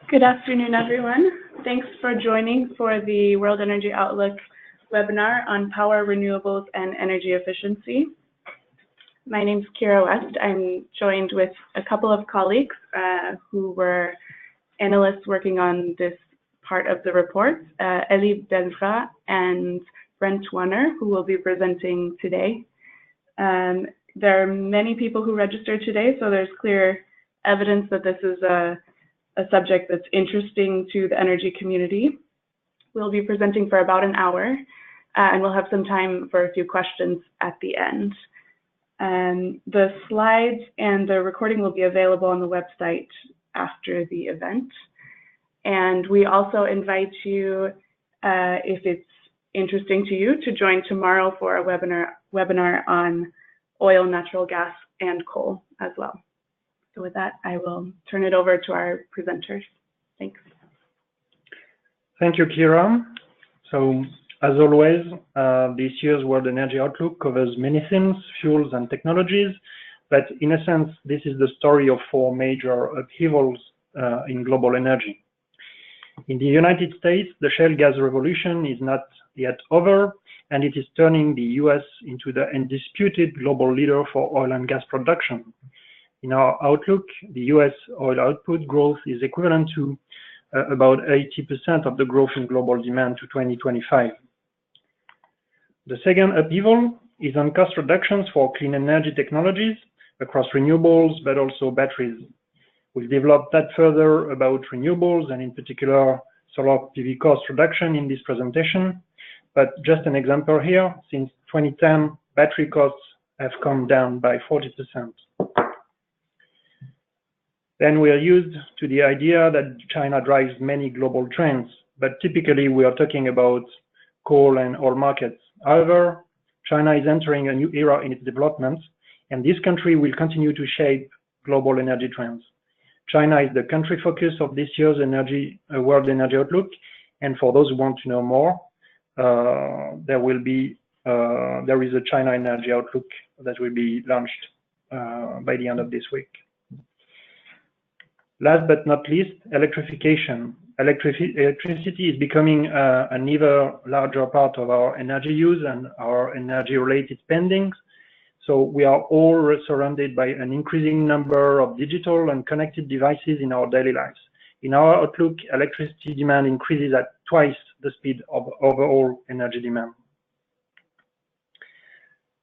Good afternoon, everyone. Thanks for joining for the World Energy Outlook webinar on power, renewables, and energy efficiency. My name is Kira West. I'm joined with a couple of colleagues who were analysts working on this part of the report, Elie Belfra and Brent Warner, who will be presenting today. There are many people who registered today, so there's clear evidence that this is a subject that's interesting to the energy community. We'll be presenting for about an hour, and we'll have some time for a few questions at the end. The slides and the recording will be available on the website after the event. And we also invite you, if it's interesting to you, to join tomorrow for a webinar on oil, natural gas, and coal as well. So with that, I will turn it over to our presenters. Thanks. Thank you, Kira. So, as always, this year's World Energy Outlook covers many themes, fuels, and technologies. But in a sense, this is the story of four major upheavals in global energy. In the United States, the shale gas revolution is not yet over, and it is turning the US into the undisputed global leader for oil and gas production. In our outlook, the US oil output growth is equivalent to about 80% of the growth in global demand to 2025. The second upheaval is on cost reductions for clean energy technologies across renewables, but also batteries. We'll develop that further about renewables and in particular solar PV cost reduction in this presentation. But just an example here, since 2010, battery costs have come down by 40%. Then we are used to the idea that China drives many global trends, but typically we are talking about coal and oil markets. However, China is entering a new era in its development, and this country will continue to shape global energy trends. China is the country focus of this year's World Energy Outlook, and for those who want to know more, there is a China Energy Outlook that will be launched by the end of this week. Last but not least, electrification. Electricity is becoming an ever larger part of our energy use and our energy-related spendings. So we are all surrounded by an increasing number of digital and connected devices in our daily lives. In our outlook, electricity demand increases at twice the speed of overall energy demand.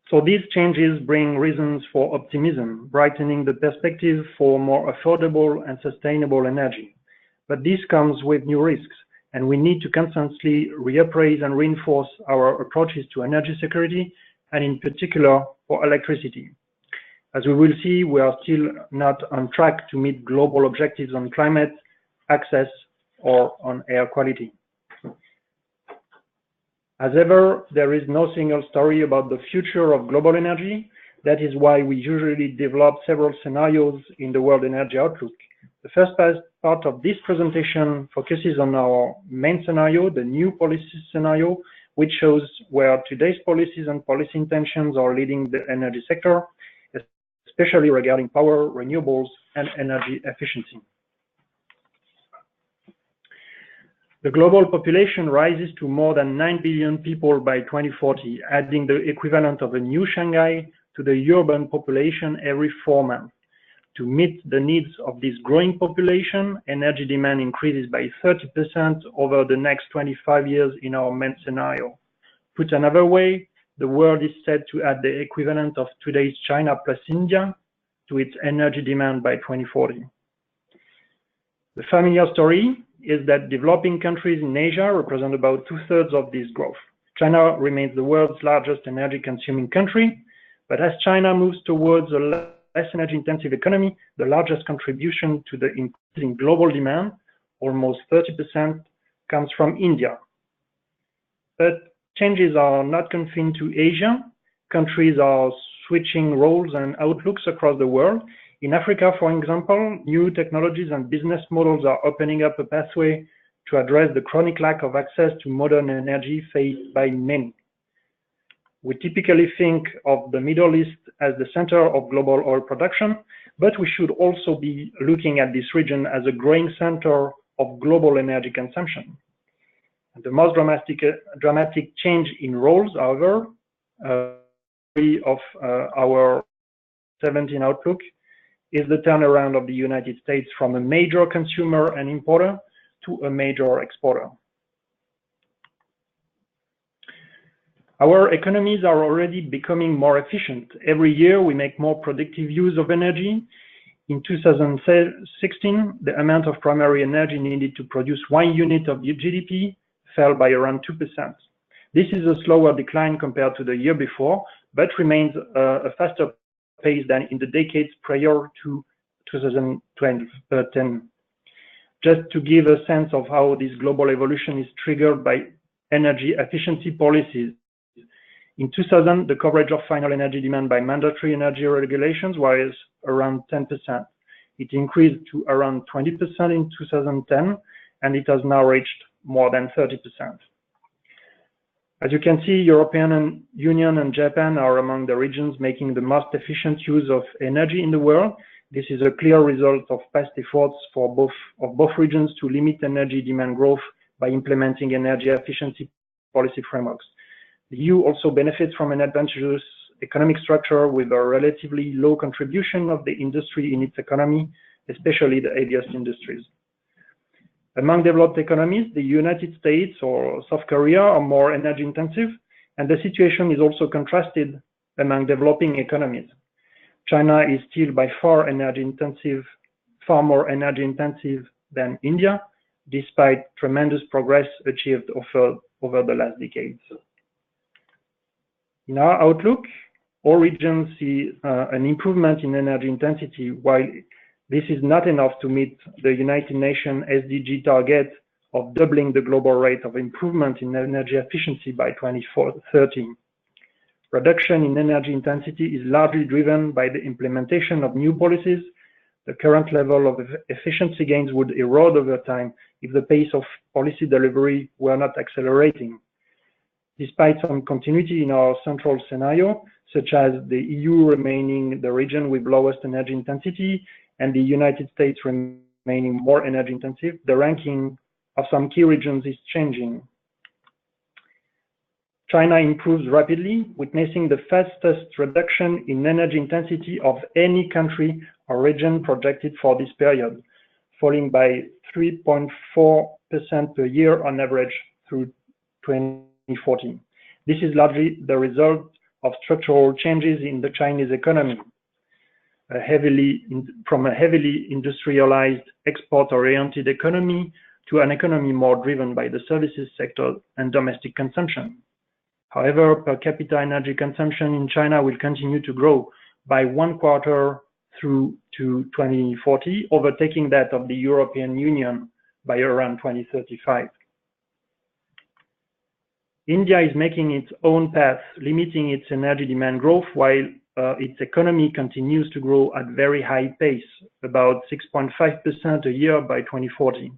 So these changes bring reasons for optimism, brightening the perspective for more affordable and sustainable energy. But this comes with new risks, and we need to constantly reappraise and reinforce our approaches to energy security, and in particular for electricity. As we will see, we are still not on track to meet global objectives on climate, access, or on air quality. As ever, there is no single story about the future of global energy. That is why we usually develop several scenarios in the World Energy Outlook. The first part of this presentation focuses on our main scenario, the new policy scenario, which shows where today's policies and policy intentions are leading the energy sector, especially regarding power, renewables, and energy efficiency. The global population rises to more than 9 billion people by 2040, adding the equivalent of a new Shanghai to the urban population every 4 months. To meet the needs of this growing population, energy demand increases by 30% over the next 25 years in our main scenario. Put another way, the world is set to add the equivalent of today's China plus India to its energy demand by 2040. The familiar story is that developing countries in Asia represent about 2/3 of this growth. China remains the world's largest energy consuming country, but as China moves towards a less energy intensive economy, the largest contribution to the increasing global demand, almost 30%, comes from India. But changes are not confined to Asia. Countries are switching roles and outlooks across the world. In Africa, for example, new technologies and business models are opening up a pathway to address the chronic lack of access to modern energy faced by many. We typically think of the Middle East as the center of global oil production, but we should also be looking at this region as a growing center of global energy consumption. And the most dramatic change in roles, however, of our 17 outlook is the turnaround of the United States from a major consumer and importer to a major exporter. Our economies are already becoming more efficient. Every year we make more productive use of energy. In 2016, the amount of primary energy needed to produce 1 unit of GDP fell by around 2%. This is a slower decline compared to the year before, but remains a faster pace than in the decades prior to 2010. Just to give a sense of how this global evolution is triggered by energy efficiency policies. In 2000, the coverage of final energy demand by mandatory energy regulations was around 10%. It increased to around 20% in 2010, and it has now reached more than 30%. As you can see, European Union and Japan are among the regions making the most efficient use of energy in the world. This is a clear result of past efforts for both regions to limit energy demand growth by implementing energy efficiency policy frameworks. The EU also benefits from an advantageous economic structure with a relatively low contribution of the industry in its economy, especially the heaviest industries. Among developed economies, the United States or South Korea are more energy intensive, and the situation is also contrasted among developing economies. China is still by far far more energy intensive than India, despite tremendous progress achieved over the last decades. In our outlook, all regions see an improvement in energy intensity. While this is not enough to meet the United Nations SDG target of doubling the global rate of improvement in energy efficiency by 2030. Reduction in energy intensity is largely driven by the implementation of new policies. The current level of efficiency gains would erode over time if the pace of policy delivery were not accelerating. Despite some continuity in our central scenario, such as the EU remaining the region with lowest energy intensity and the United States remaining more energy intensive, the ranking of some key regions is changing. China improves rapidly, witnessing the fastest reduction in energy intensity of any country or region projected for this period, falling by 3.4% per year on average through 2014. This is largely the result of structural changes in the Chinese economy, from a heavily industrialized, export-oriented economy to an economy more driven by the services sector and domestic consumption. However, per capita energy consumption in China will continue to grow by 1/4 through to 2040, overtaking that of the European Union by around 2035. India is making its own path, limiting its energy demand growth while its economy continues to grow at very high pace, about 6.5% a year by 2040,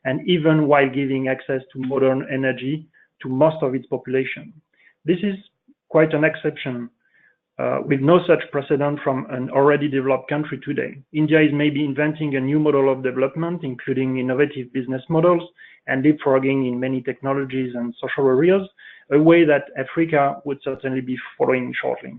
and even while giving access to modern energy to most of its population. This is quite an exception, with no such precedent from an already developed country today. India is maybe inventing a new model of development, including innovative business models and leapfrogging in many technologies and social areas, a way that Africa would certainly be following shortly.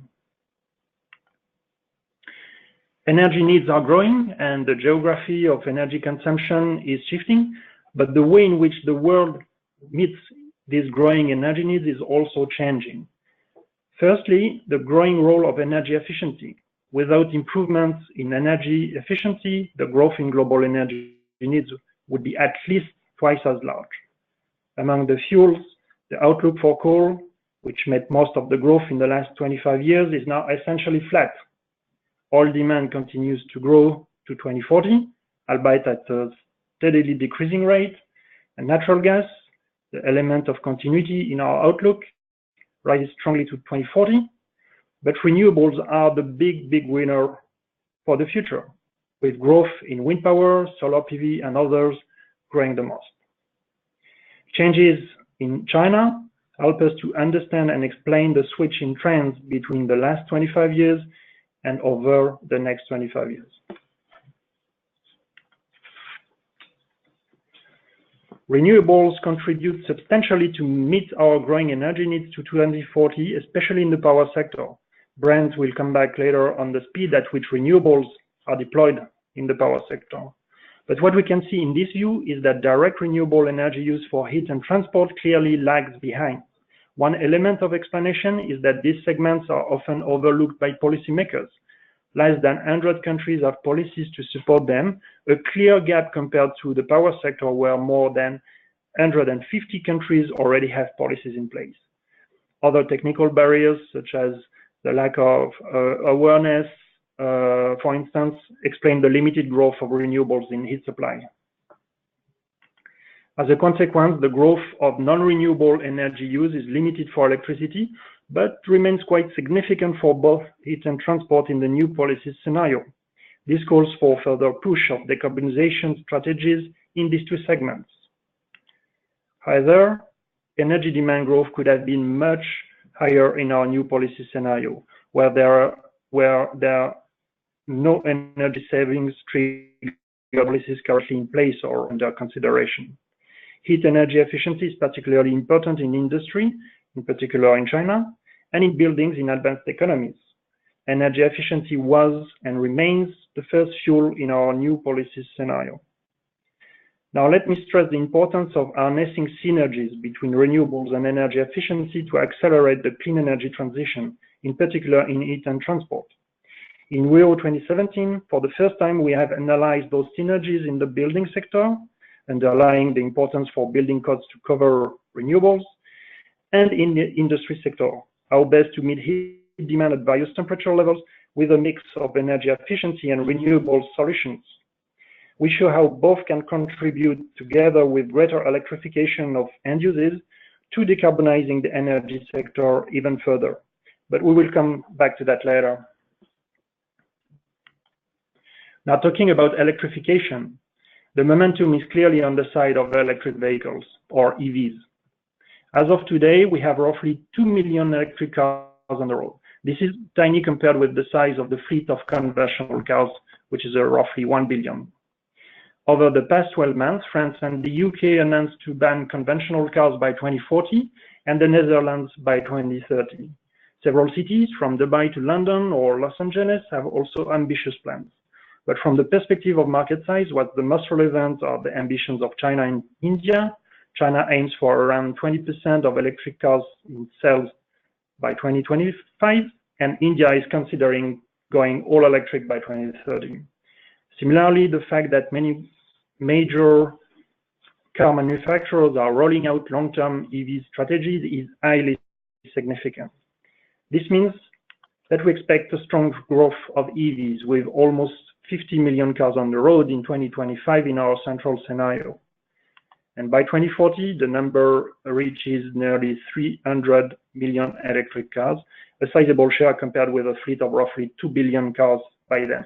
Energy needs are growing and the geography of energy consumption is shifting, but the way in which the world meets these growing energy needs is also changing. Firstly, the growing role of energy efficiency. Without improvements in energy efficiency, the growth in global energy needs would be at least twice as large. Among the fuels, the outlook for coal, which met most of the growth in the last 25 years, is now essentially flat. Oil demand continues to grow to 2040, albeit at a steadily decreasing rate, and natural gas, the element of continuity in our outlook, rises strongly to 2040, but renewables are the big winner for the future, with growth in wind power, solar PV, and others growing the most. Changes in China help us to understand and explain the switch in trends between the last 25 years and over the next 25 years. Renewables contribute substantially to meet our growing energy needs to 2040, especially in the power sector. Brent will come back later on the speed at which renewables are deployed in the power sector. But what we can see in this view is that direct renewable energy use for heat and transport clearly lags behind. One element of explanation is that these segments are often overlooked by policymakers. Less than 100 countries have policies to support them, a clear gap compared to the power sector where more than 150 countries already have policies in place. Other technical barriers, such as the lack of awareness, for instance, explain the limited growth of renewables in heat supply. As a consequence, the growth of non-renewable energy use is limited for electricity, but remains quite significant for both heat and transport in the new policy scenario. This calls for further push of decarbonization strategies in these two segments. However, energy demand growth could have been much higher in our new policy scenario, where there are no energy savings trigger policies currently in place or under consideration. Heat energy efficiency is particularly important in industry, in particular in China, and in buildings in advanced economies. Energy efficiency was and remains the first fuel in our new policy scenario. Now let me stress the importance of harnessing synergies between renewables and energy efficiency to accelerate the clean energy transition, in particular in heat and transport. In Rio 2017, for the first time, we have analyzed those synergies in the building sector, underlying the importance for building codes to cover renewables, and in the industry sector, how best to meet heat demand at various temperature levels with a mix of energy efficiency and renewable solutions. We show how both can contribute together with greater electrification of end uses to decarbonizing the energy sector even further. But we will come back to that later. Now, talking about electrification, the momentum is clearly on the side of electric vehicles, or EVs. As of today, we have roughly 2 million electric cars on the road. This is tiny compared with the size of the fleet of conventional cars, which is roughly 1 billion. Over the past 12 months, France and the UK announced to ban conventional cars by 2040 and the Netherlands by 2030. Several cities, from Dubai to London or Los Angeles, have also ambitious plans. But from the perspective of market size, what's the most relevant are the ambitions of China and India. China aims for around 20% of electric cars in sales by 2025, and India is considering going all electric by 2030. Similarly, the fact that many major car manufacturers are rolling out long-term EV strategies is highly significant. This means that we expect a strong growth of EVs with almost 50 million cars on the road in 2025 in our central scenario. And by 2040, the number reaches nearly 300 million electric cars, a sizable share compared with a fleet of roughly 2 billion cars by then.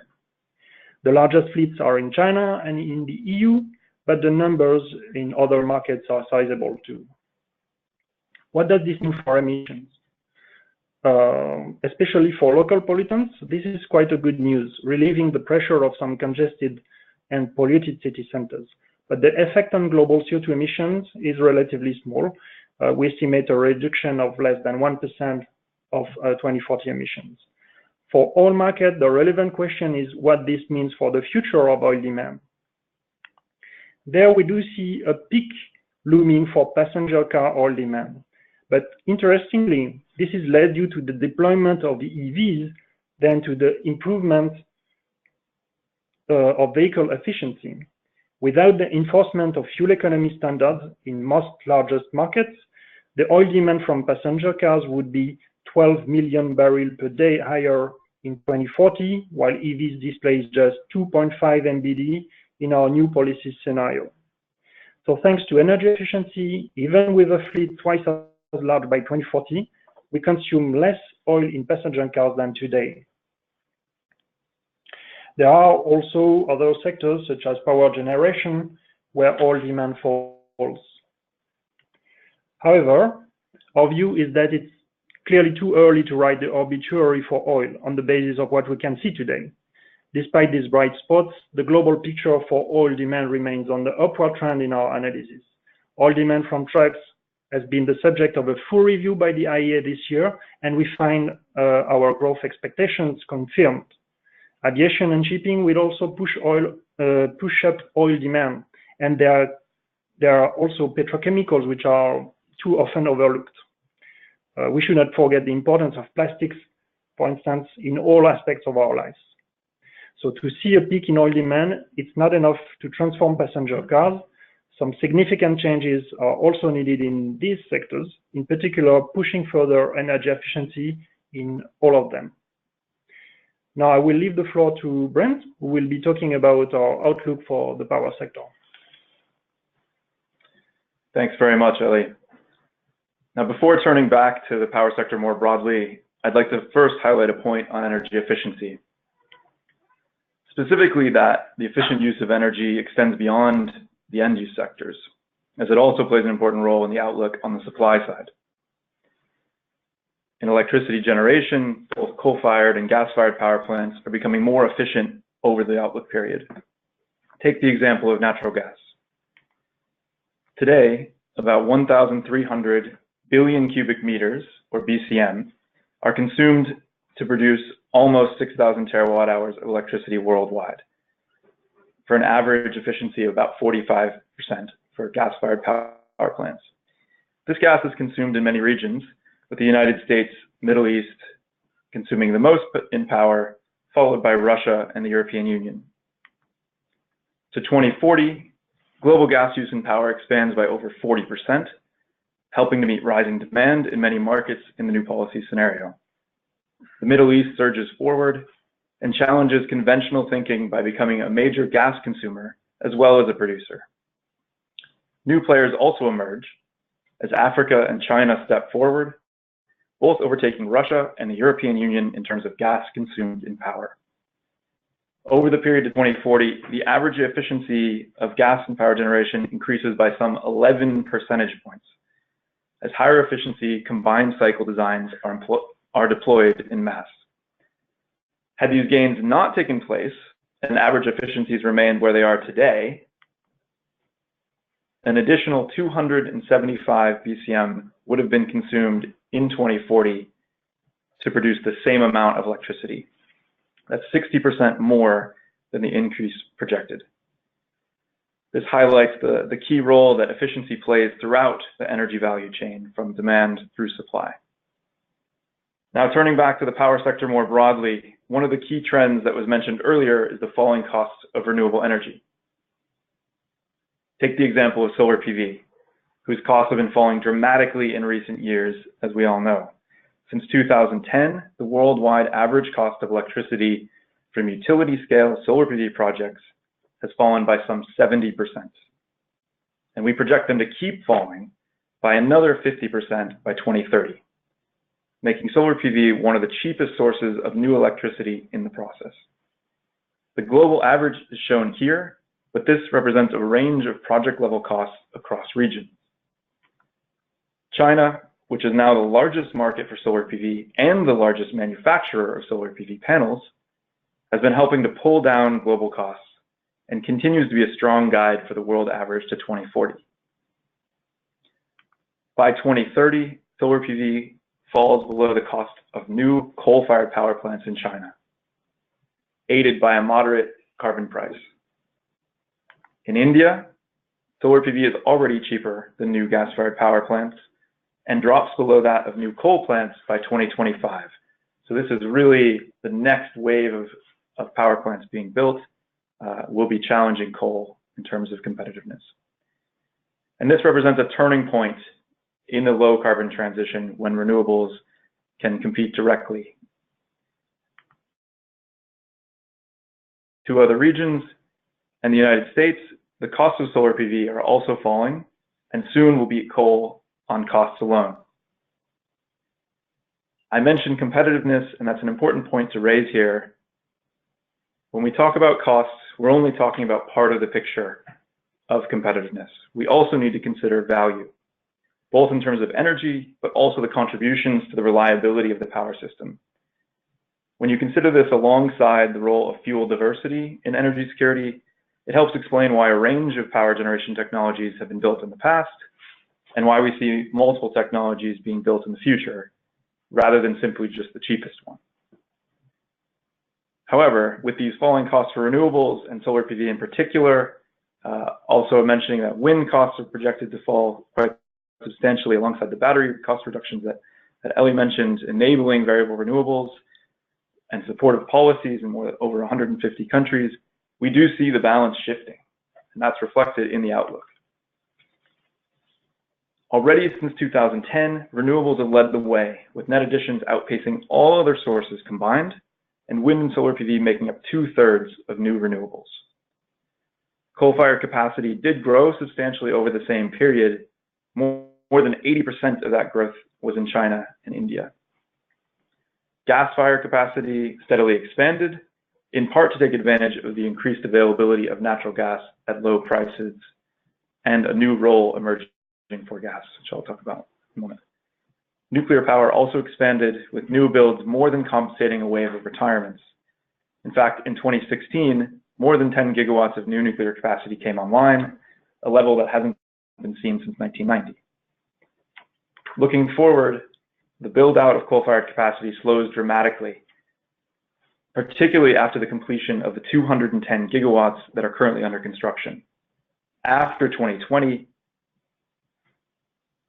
The largest fleets are in China and in the EU, but the numbers in other markets are sizable too. What does this mean for emissions? Especially for local pollutants, this is quite a good news, relieving the pressure of some congested and polluted city centers. But the effect on global CO2 emissions is relatively small. We estimate a reduction of less than 1% of 2040 emissions. For all markets, the relevant question is what this means for the future of oil demand. There we do see a peak looming for passenger car oil demand. But interestingly, this is less due to the deployment of the EVs than to the improvement of vehicle efficiency. Without the enforcement of fuel economy standards in most largest markets, the oil demand from passenger cars would be 12 million barrels per day higher in 2040, while EVs displays just 2.5 MBD in our new policy scenario. So thanks to energy efficiency, even with a fleet twice as large by 2040, we consume less oil in passenger cars than today. There are also other sectors, such as power generation, where oil demand falls. However, our view is that it's clearly too early to write the obituary for oil on the basis of what we can see today. Despite these bright spots, the global picture for oil demand remains on the upward trend in our analysis. Oil demand from trucks has been the subject of a full review by the IEA this year, and we find our growth expectations confirmed. Aviation and shipping will also push up oil demand, and there are also petrochemicals which are too often overlooked. We should not forget the importance of plastics, for instance, in all aspects of our lives. So to see a peak in oil demand, it's not enough to transform passenger cars. Some significant changes are also needed in these sectors, in particular pushing further energy efficiency in all of them. Now I will leave the floor to Brent, who will be talking about our outlook for the power sector. Thanks very much, Eli. Now, before turning back to the power sector more broadly, I'd like to first highlight a point on energy efficiency. Specifically that the efficient use of energy extends beyond the end-use sectors, as it also plays an important role in the outlook on the supply side. In electricity generation, both coal-fired and gas-fired power plants are becoming more efficient over the outlook period. Take the example of natural gas. Today, about 1,300 billion cubic meters, or BCM, are consumed to produce almost 6,000 terawatt hours of electricity worldwide, for an average efficiency of about 45% for gas-fired power plants. This gas is consumed in many regions, with the United States, Middle East consuming the most in power, followed by Russia and the European Union. To 2040, global gas use in power expands by over 40%, helping to meet rising demand in many markets in the new policy scenario. The Middle East surges forward and challenges conventional thinking by becoming a major gas consumer as well as a producer. New players also emerge as Africa and China step forward, both overtaking Russia and the European Union in terms of gas consumed in power. Over the period to 2040, the average efficiency of gas and power generation increases by some 11 percentage points, as higher efficiency combined cycle designs are deployed in mass. Had these gains not taken place and average efficiencies remained where they are today, an additional 275 BCM would have been consumed in 2040 to produce the same amount of electricity. That's 60% more than the increase projected. This highlights the key role that efficiency plays throughout the energy value chain, from demand through supply. Now, turning back to the power sector more broadly, one of the key trends that was mentioned earlier is the falling costs of renewable energy. Take the example of solar PV, whose costs have been falling dramatically in recent years, as we all know. Since 2010, the worldwide average cost of electricity from utility-scale solar PV projects has fallen by some 70%. And we project them to keep falling by another 50% by 2030, making solar PV one of the cheapest sources of new electricity in the process. The global average is shown here, but this represents a range of project-level costs across regions. China, which is now the largest market for solar PV and the largest manufacturer of solar PV panels, has been helping to pull down global costs and continues to be a strong guide for the world average to 2040. By 2030, solar PV falls below the cost of new coal-fired power plants in China, aided by a moderate carbon price. In India, solar PV is already cheaper than new gas-fired power plants and drops below that of new coal plants by 2025. So this is really the next wave of power plants being built, will be challenging coal in terms of competitiveness. And this represents a turning point in the low carbon transition when renewables can compete directly. To other regions and the United States, the costs of solar PV are also falling and soon will beat coal on costs alone. I mentioned competitiveness, and that's an important point to raise here. When we talk about costs, we're only talking about part of the picture of competitiveness. We also need to consider value, both in terms of energy, but also the contributions to the reliability of the power system. When you consider this alongside the role of fuel diversity in energy security, It helps explain why a range of power generation technologies have been built in the past and why we see multiple technologies being built in the future, rather than simply just the cheapest one. However, with these falling costs for renewables and solar PV in particular, also mentioning that wind costs are projected to fall quite substantially alongside the battery cost reductions that Ellie mentioned, enabling variable renewables and supportive policies in over 150 countries, we do see the balance shifting, and that's reflected in the outlook. Already since 2010, renewables have led the way, with net additions outpacing all other sources combined, and wind and solar PV making up 2/3 of new renewables. Coal-fired capacity did grow substantially over the same period. More than 80% of that growth was in China and India. Gas-fired capacity steadily expanded, in part to take advantage of the increased availability of natural gas at low prices and a new role emerging for gas, which I'll talk about in a moment. Nuclear power also expanded, with new builds more than compensating a wave of retirements. In fact, in 2016, more than 10 gigawatts of new nuclear capacity came online, a level that hasn't been seen since 1990. Looking forward, the build-out of coal-fired capacity slows dramatically, particularly after the completion of the 210 gigawatts that are currently under construction. After 2020,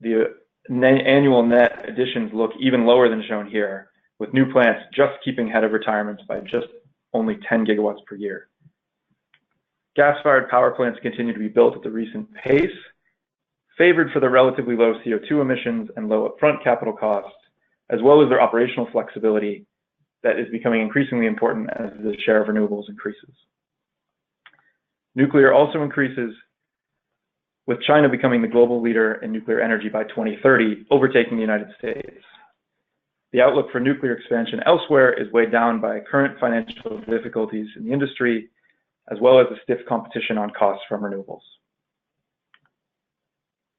the annual net additions look even lower than shown here, with new plants just keeping ahead of retirements by just only 10 gigawatts per year. Gas-fired power plants continue to be built at the recent pace, favored for their relatively low CO2 emissions and low upfront capital costs, as well as their operational flexibility that is becoming increasingly important as the share of renewables increases. Nuclear also increases, with China becoming the global leader in nuclear energy by 2030, overtaking the United States. The outlook for nuclear expansion elsewhere is weighed down by current financial difficulties in the industry, as well as the stiff competition on costs from renewables.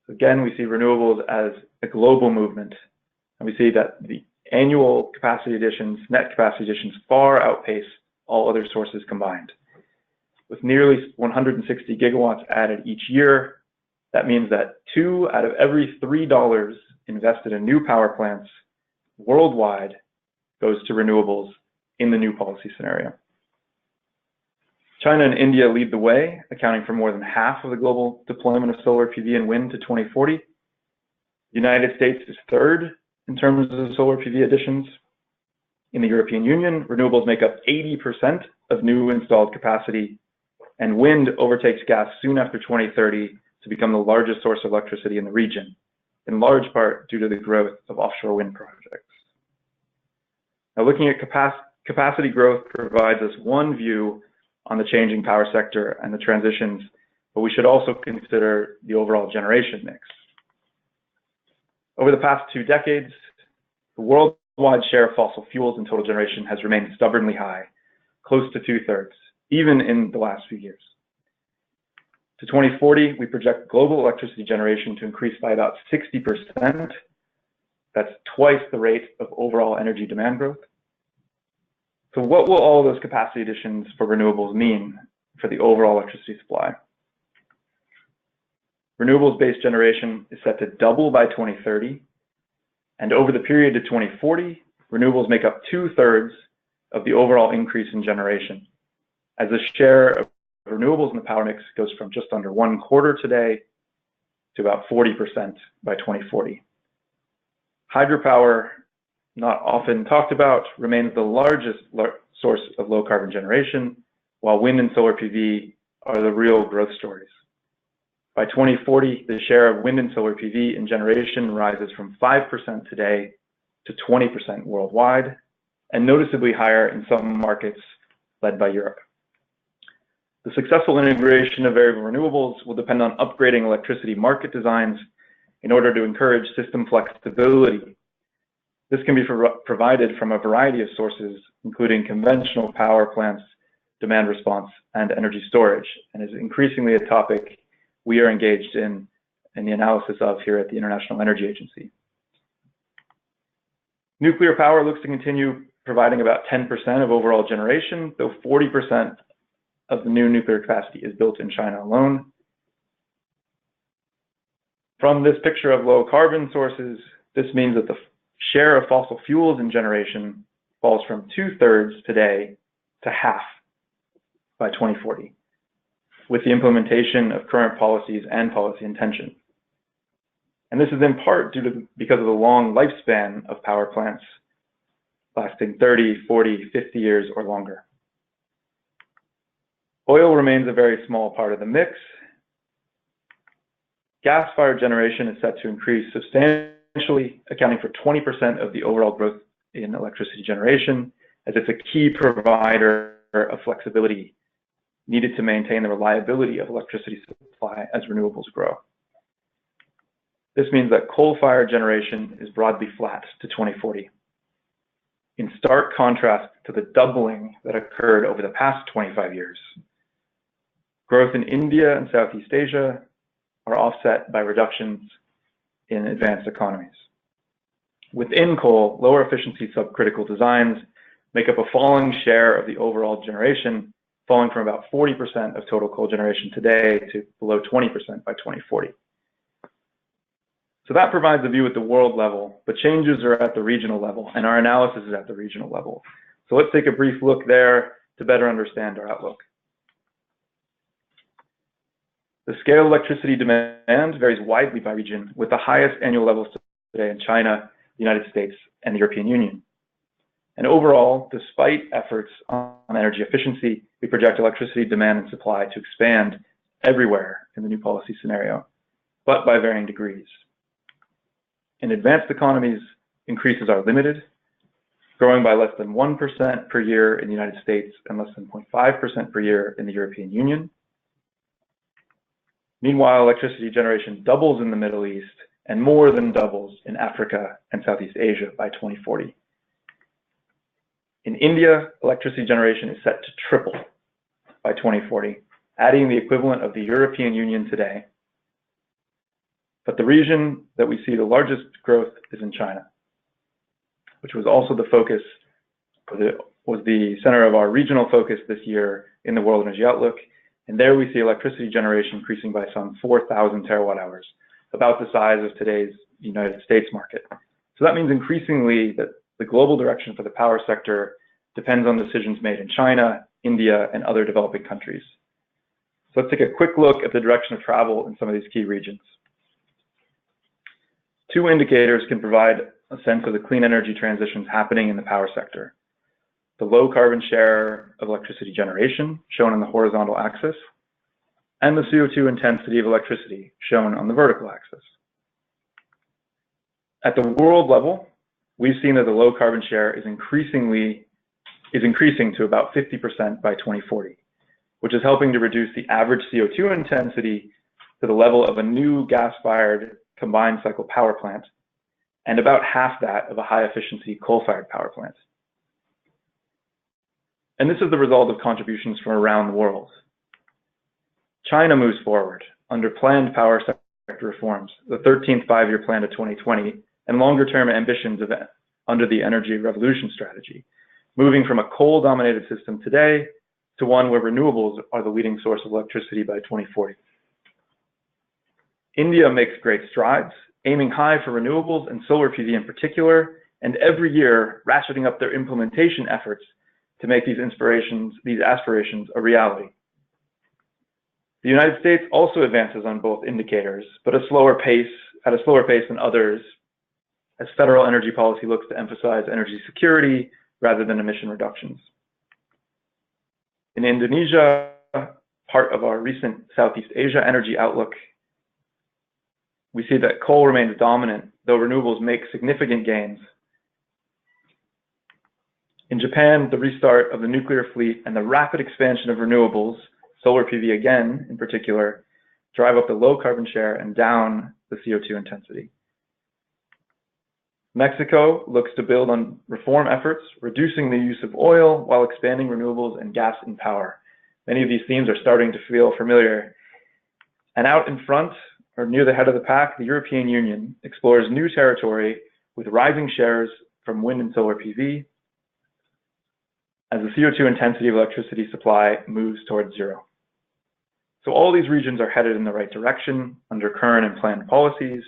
Again, we see renewables as a global movement, and we see that the annual capacity additions, net capacity additions, far outpace all other sources combined. With nearly 160 gigawatts added each year, that means that 2 out of every $3 invested in new power plants worldwide goes to renewables in the new policy scenario. China and India lead the way, accounting for more than half of the global deployment of solar PV and wind to 2040. The United States is third in terms of solar PV additions. In the European Union, renewables make up 80% of new installed capacity, and wind overtakes gas soon after 2030 to become the largest source of electricity in the region, in large part due to the growth of offshore wind projects. Now, looking at capacity growth provides us one view on the changing power sector and the transitions, but we should also consider the overall generation mix. Over the past 2 decades, the worldwide share of fossil fuels in total generation has remained stubbornly high, close to 2/3, even in the last few years. To 2040, we project global electricity generation to increase by about 60%. That's twice the rate of overall energy demand growth. So what will all those capacity additions for renewables mean for the overall electricity supply? Renewables-based generation is set to double by 2030, and over the period to 2040, renewables make up 2/3 of the overall increase in generation, as the share of renewables in the power mix goes from just under 1/4 today to about 40% by 2040. Hydropower, not often talked about, remains the largest source of low carbon generation, while wind and solar PV are the real growth stories. By 2040, the share of wind and solar PV in generation rises from 5% today to 20% worldwide, and noticeably higher in some markets led by Europe. The successful integration of variable renewables will depend on upgrading electricity market designs in order to encourage system flexibility. This can be provided from a variety of sources, including conventional power plants, demand response, and energy storage, and is increasingly a topic we are engaged in the analysis of here at the International Energy Agency. Nuclear power looks to continue providing about 10% of overall generation, though 40% of the new nuclear capacity is built in China alone. From this picture of low carbon sources, this means that the share of fossil fuels in generation falls from 2/3 today to half by 2040, with the implementation of current policies and policy intention. And this is in part because of the long lifespan of power plants, lasting 30, 40, 50 years or longer. Oil remains a very small part of the mix. Gas-fired generation is set to increase substantially, accounting for 20% of the overall growth in electricity generation, as it's a key provider of flexibility needed to maintain the reliability of electricity supply as renewables grow. This means that coal-fired generation is broadly flat to 2040, in stark contrast to the doubling that occurred over the past 25 years. Growth in India and Southeast Asia are offset by reductions in advanced economies. Within coal, lower efficiency subcritical designs make up a falling share of the overall generation, falling from about 40% of total coal generation today to below 20% by 2040. So that provides a view at the world level, but changes are at the regional level, and our analysis is at the regional level. So let's take a brief look there to better understand our outlook. The scale of electricity demand varies widely by region, with the highest annual levels today in China, the United States, and the European Union. And overall, despite efforts on energy efficiency, we project electricity demand and supply to expand everywhere in the new policy scenario, but by varying degrees. In advanced economies, increases are limited, growing by less than 1% per year in the United States and less than 0.5% per year in the European Union. Meanwhile, electricity generation doubles in the Middle East and more than doubles in Africa and Southeast Asia by 2040. In India, electricity generation is set to triple by 2040, adding the equivalent of the European Union today. But the region that we see the largest growth is in China, which was also the focus, was the center of our regional focus this year in the World Energy Outlook. And there we see electricity generation increasing by some 4,000 terawatt hours, about the size of today's United States market. So that means increasingly that the global direction for the power sector depends on decisions made in China, India, and other developing countries. So let's take a quick look at the direction of travel in some of these key regions. Two indicators can provide a sense of the clean energy transitions happening in the power sector. The low carbon share of electricity generation, shown on the horizontal axis, and the CO2 intensity of electricity, shown on the vertical axis. At the world level, we've seen that the low carbon share is increasing to about 50% by 2040, which is helping to reduce the average CO2 intensity to the level of a new gas-fired combined cycle power plant, and about half that of a high-efficiency coal-fired power plant. And this is the result of contributions from around the world. China moves forward under planned power sector reforms, the 13th five-year plan to 2020, and longer-term ambitions under the Energy Revolution strategy, moving from a coal-dominated system today to one where renewables are the leading source of electricity by 2040. India makes great strides, aiming high for renewables and solar PV in particular, and every year ratcheting up their implementation efforts to make these aspirations a reality. The United States also advances on both indicators, but at a slower pace than others, as federal energy policy looks to emphasize energy security rather than emission reductions. In Indonesia, part of our recent Southeast Asia energy outlook, we see that coal remains dominant, though renewables make significant gains. In Japan, the restart of the nuclear fleet and the rapid expansion of renewables, solar PV again in particular, drive up the low carbon share and down the CO2 intensity. Mexico looks to build on reform efforts, reducing the use of oil while expanding renewables and gas in power. Many of these themes are starting to feel familiar. And out in front, or near the head of the pack, the European Union explores new territory with rising shares from wind and solar PV, as the CO2 intensity of electricity supply moves towards zero. So all these regions are headed in the right direction under current and planned policies,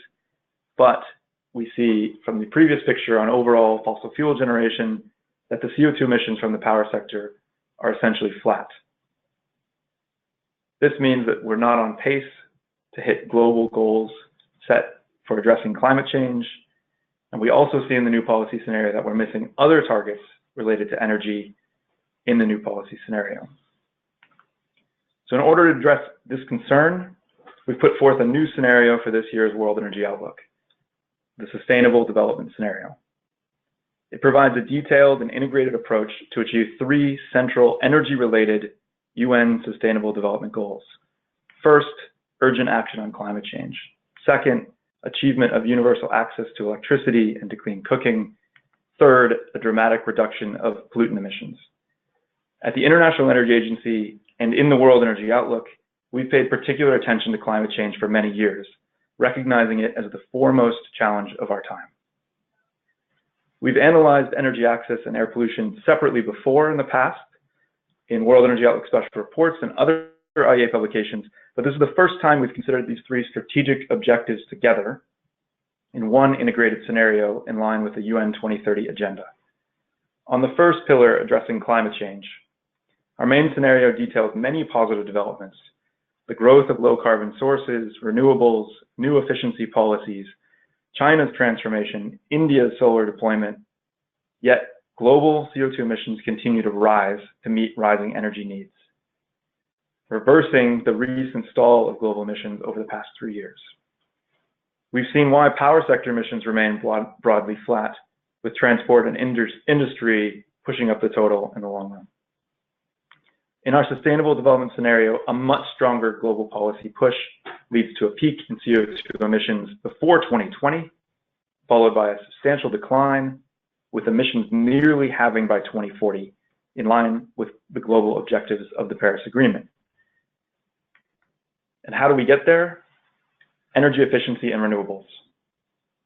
but we see from the previous picture on overall fossil fuel generation that the CO2 emissions from the power sector are essentially flat. This means that we're not on pace to hit global goals set for addressing climate change, and we also see in the new policy scenario that we're missing other targets related to energy in the new policy scenario. So in order to address this concern, we've put forth a new scenario for this year's World Energy Outlook, the Sustainable Development Scenario. It provides a detailed and integrated approach to achieve 3 central energy-related UN Sustainable Development Goals. First, urgent action on climate change. Second, achievement of universal access to electricity and to clean cooking. Third, a dramatic reduction of pollutant emissions. At the International Energy Agency and in the World Energy Outlook, we've paid particular attention to climate change for many years, recognizing it as the foremost challenge of our time. We've analyzed energy access and air pollution separately before in the past in World Energy Outlook special reports and other IEA publications, but this is the first time we've considered these 3 strategic objectives together in one integrated scenario in line with the UN 2030 agenda. On the first pillar, addressing climate change, our main scenario details many positive developments: the growth of low carbon sources, renewables, new efficiency policies, China's transformation, India's solar deployment, yet global CO2 emissions continue to rise to meet rising energy needs, reversing the recent stall of global emissions over the past 3 years. We've seen why power sector emissions remain broadly flat, with transport and industry pushing up the total in the long run. In our sustainable development scenario, a much stronger global policy push leads to a peak in CO2 emissions before 2020, followed by a substantial decline, with emissions nearly halving by 2040, in line with the global objectives of the Paris Agreement. And how do we get there? Energy efficiency and renewables.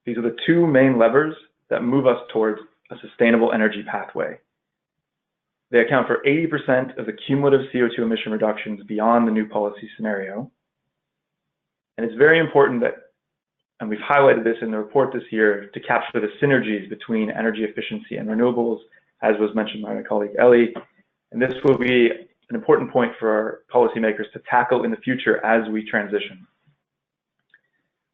These are the 2 main levers that move us towards a sustainable energy pathway. They account for 80% of the cumulative CO2 emission reductions beyond the new policy scenario. And it's very important that, and we've highlighted this in the report this year, to capture the synergies between energy efficiency and renewables, as was mentioned by my colleague Ellie. And this will be an important point for our policymakers to tackle in the future as we transition.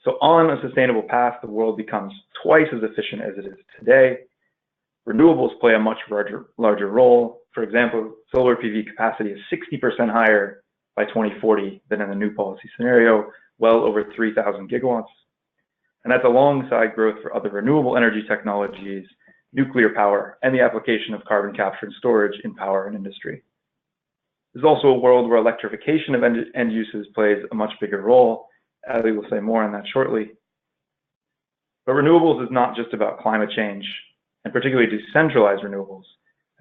So on a sustainable path, the world becomes twice as efficient as it is today. Renewables play a much larger role. For example, solar PV capacity is 60% higher by 2040 than in the new policy scenario, well over 3,000 gigawatts. And that's alongside growth for other renewable energy technologies, nuclear power, and the application of carbon capture and storage in power and industry. There's also a world where electrification of end uses plays a much bigger role. Ali will say more on that shortly. But renewables is not just about climate change, and particularly decentralized renewables,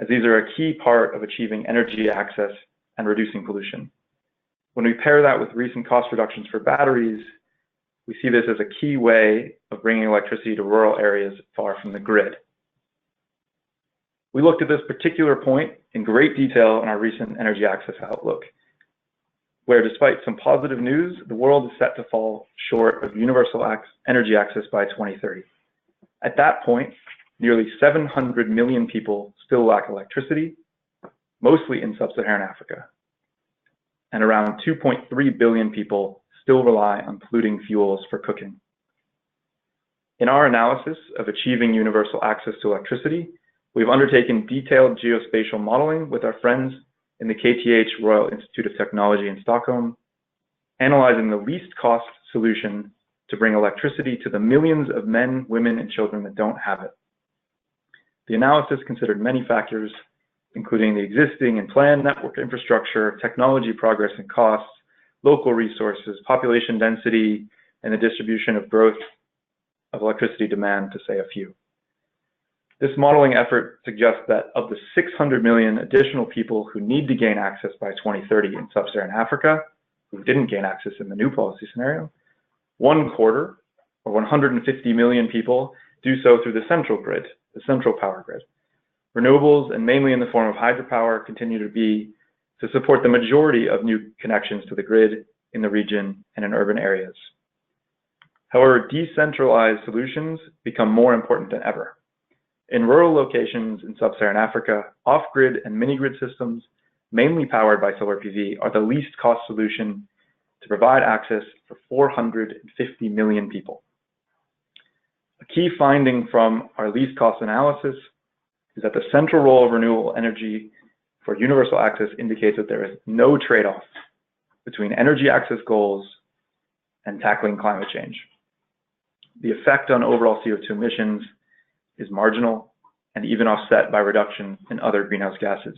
as these are a key part of achieving energy access and reducing pollution. When we pair that with recent cost reductions for batteries, we see this as a key way of bringing electricity to rural areas far from the grid. We looked at this particular point in great detail in our recent Energy Access Outlook, where despite some positive news, the world is set to fall short of universal energy access by 2030. At that point, nearly 700 million people still lack electricity, mostly in sub-Saharan Africa, and around 2.3 billion people still rely on polluting fuels for cooking. In our analysis of achieving universal access to electricity, we've undertaken detailed geospatial modeling with our friends in the KTH Royal Institute of Technology in Stockholm, analyzing the least cost solution to bring electricity to the millions of men, women, and children that don't have it. The analysis considered many factors, including the existing and planned network infrastructure, technology progress and costs, local resources, population density, and the distribution of growth of electricity demand, to say a few. This modeling effort suggests that of the 600 million additional people who need to gain access by 2030 in sub-Saharan Africa, who didn't gain access in the new policy scenario, 1/4, or 150 million people, do so through the central grid, the central power grid. Renewables, and mainly in the form of hydropower, continue to support the majority of new connections to the grid in the region and in urban areas. However, decentralized solutions become more important than ever. In rural locations in sub-Saharan Africa, off-grid and mini-grid systems, mainly powered by solar PV, are the least cost solution to provide access for 450 million people. A key finding from our least cost analysis is that the central role of renewable energy for universal access indicates that there is no trade-off between energy access goals and tackling climate change. The effect on overall CO2 emissions is marginal and even offset by reduction in other greenhouse gases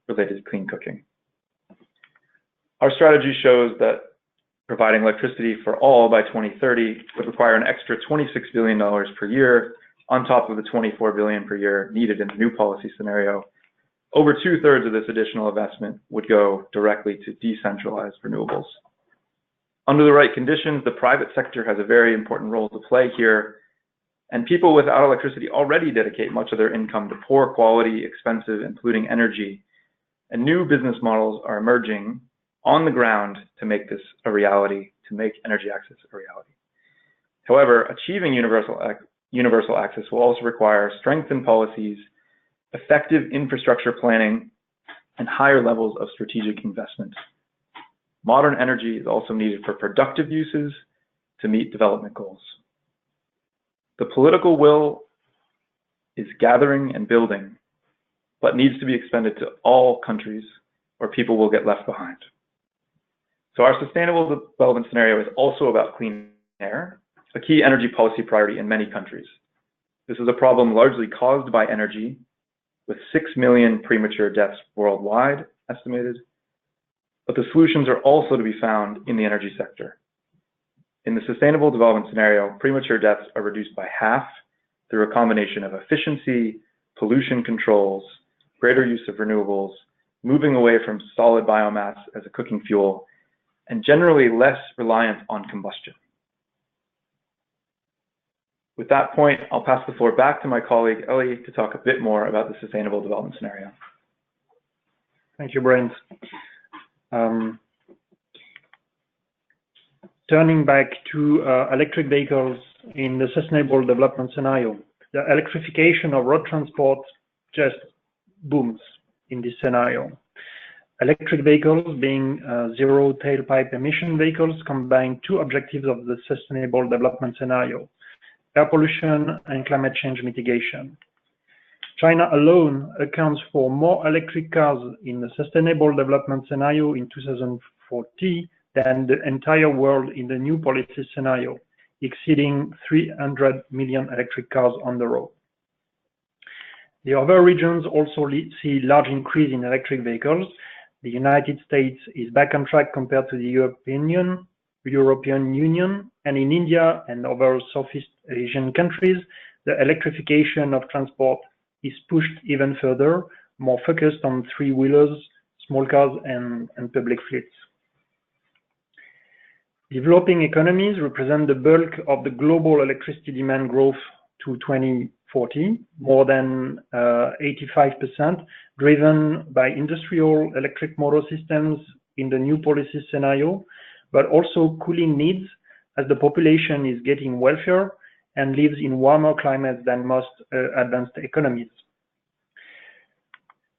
related to clean cooking. Our strategy shows that providing electricity for all by 2030 would require an extra $26 billion per year on top of the $24 billion per year needed in the new policy scenario. Over 2/3 of this additional investment would go directly to decentralized renewables. Under the right conditions, the private sector has a very important role to play here, and people without electricity already dedicate much of their income to poor quality, expensive, and polluting energy, and new business models are emerging on the ground to make this a reality, to make energy access a reality. However, achieving universal access will also require strengthened policies, effective infrastructure planning, and higher levels of strategic investment. Modern energy is also needed for productive uses to meet development goals. The political will is gathering and building, but needs to be expanded to all countries or people will get left behind. So our sustainable development scenario is also about clean air, a key energy policy priority in many countries. This is a problem largely caused by energy, with 6 million premature deaths worldwide estimated, but the solutions are also to be found in the energy sector. In the sustainable development scenario, premature deaths are reduced by half through a combination of efficiency, pollution controls, greater use of renewables, moving away from solid biomass as a cooking fuel, and generally less reliant on combustion. With that point, I'll pass the floor back to my colleague, Ellie, to talk a bit more about the sustainable development scenario. Thank you, Brent. Turning back to electric vehicles in the sustainable development scenario, the electrification of road transport just booms in this scenario. Electric vehicles, being zero tailpipe emission vehicles, combine two objectives of the sustainable development scenario: air pollution and climate change mitigation. China alone accounts for more electric cars in the sustainable development scenario in 2040 than the entire world in the new policy scenario, exceeding 300 million electric cars on the road. The other regions also see large increase in electric vehicles. The United States is back on track compared to the European Union, and in India and other Southeast Asian countries, the electrification of transport is pushed even further, more focused on three-wheelers, small cars, and public fleets. Developing economies represent the bulk of the global electricity demand growth to 2040, more than 85%, driven by industrial electric motor systems in the new policy scenario, but also cooling needs as the population is getting wealthier and lives in warmer climates than most advanced economies.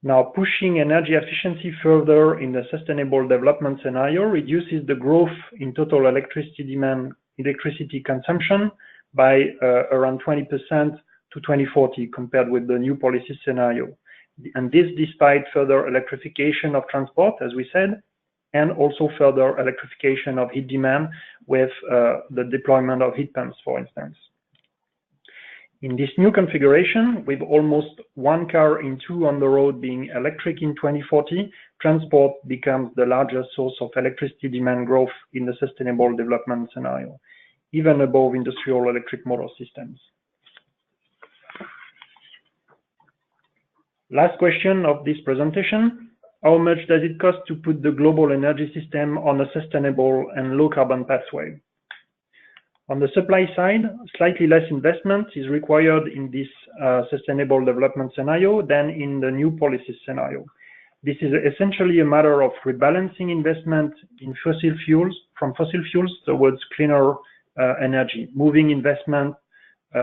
Now, pushing energy efficiency further in the sustainable development scenario reduces the growth in total electricity consumption by around 20% to 2040 compared with the new policy scenario. And this despite further electrification of transport, as we said, and also further electrification of heat demand with the deployment of heat pumps, for instance. In this new configuration, with almost 1 car in 2 on the road being electric in 2040, transport becomes the largest source of electricity demand growth in the sustainable development scenario, even above industrial electric motor systems. Last question of this presentation: how much does it cost to put the global energy system on a sustainable and low carbon pathway? On the supply side, slightly less investment is required in this sustainable development scenario than in the new policy scenario. This is essentially a matter of rebalancing investment in fossil fuels, from fossil fuels towards cleaner energy, moving investment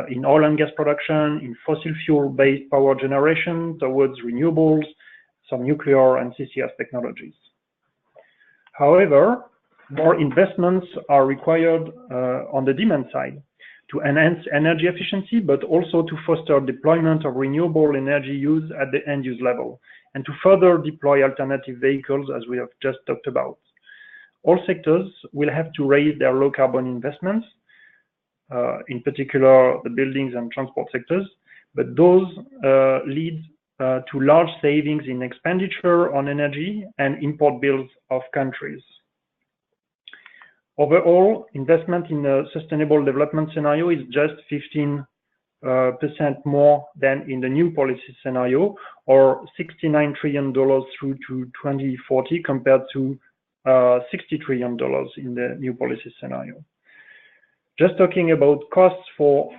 in oil and gas production, in fossil fuel-based power generation towards renewables, some nuclear and CCS technologies. However, more investments are required on the demand side to enhance energy efficiency, but also to foster deployment of renewable energy use at the end use level, and to further deploy alternative vehicles, as we have just talked about. All sectors will have to raise their low carbon investments, in particular the buildings and transport sectors, but those lead to large savings in expenditure on energy and import bills of countries. Overall, investment in the sustainable development scenario is just 15% more than in the new policy scenario, or $69 trillion through to 2040 compared to $60 trillion in the new policy scenario. Just talking about costs for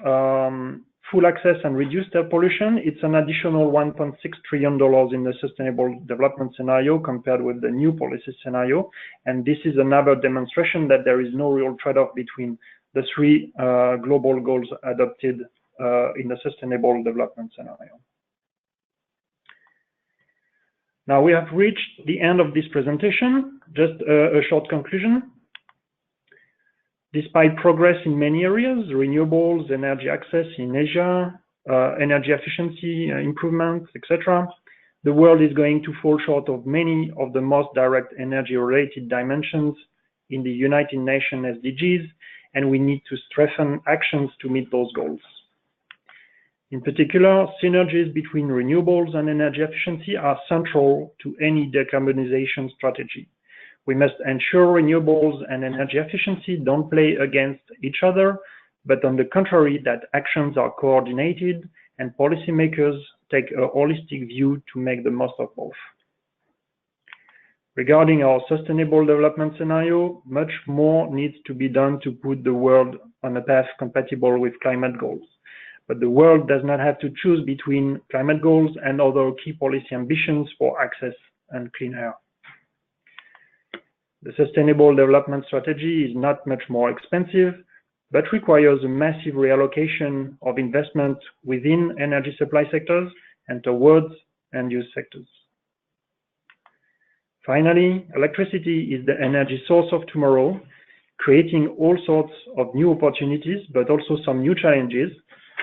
full access and reduced air pollution, it's an additional $1.6 trillion in the sustainable development scenario compared with the new policy scenario. And this is another demonstration that there is no real trade-off between the three global goals adopted in the sustainable development scenario. Now we have reached the end of this presentation. Just a short conclusion. Despite progress in many areas, renewables, energy access in Asia, energy efficiency improvements, etc., the world is going to fall short of many of the most direct energy-related dimensions in the United Nations SDGs, and we need to strengthen actions to meet those goals. In particular, synergies between renewables and energy efficiency are central to any decarbonization strategy. We must ensure renewables and energy efficiency don't play against each other, but on the contrary, that actions are coordinated and policymakers take a holistic view to make the most of both. Regarding our sustainable development scenario, much more needs to be done to put the world on a path compatible with climate goals. But the world does not have to choose between climate goals and other key policy ambitions for access and clean air. The sustainable development strategy is not much more expensive, but requires a massive reallocation of investment within energy supply sectors and towards end-use sectors. Finally, electricity is the energy source of tomorrow, creating all sorts of new opportunities, but also some new challenges: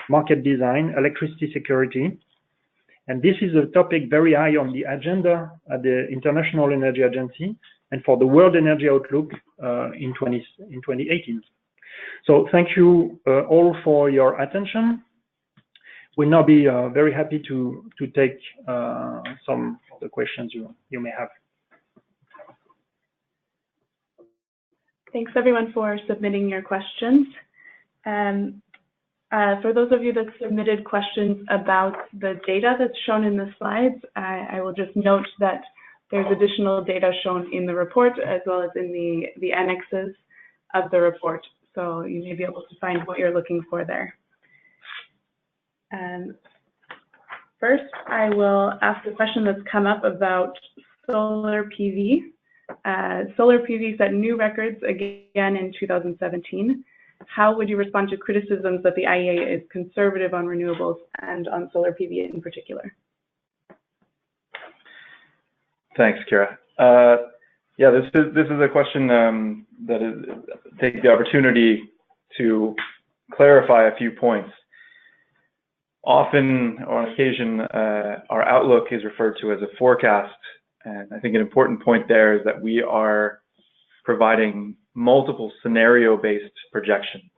market design, electricity security. And this is a topic very high on the agenda at the International Energy Agency and for the World Energy Outlook in 2018. So thank you all for your attention. We'll now be very happy to take some of the questions you may have. Thanks everyone for submitting your questions. For those of you that submitted questions about the data that's shown in the slides, I will just note that there's additional data shown in the report as well as in the annexes of the report. So you may be able to find what you're looking for there. First, I will ask a question that's come up about solar PV. Solar PV set new records again in 2017. How would you respond to criticisms that the IEA is conservative on renewables and on solar PV in particular? Thanks, Kira. Yeah, this is a question that takes the opportunity to clarify a few points. Often, or on occasion, our outlook is referred to as a forecast, and I think an important point there is that we are providing multiple scenario-based projections.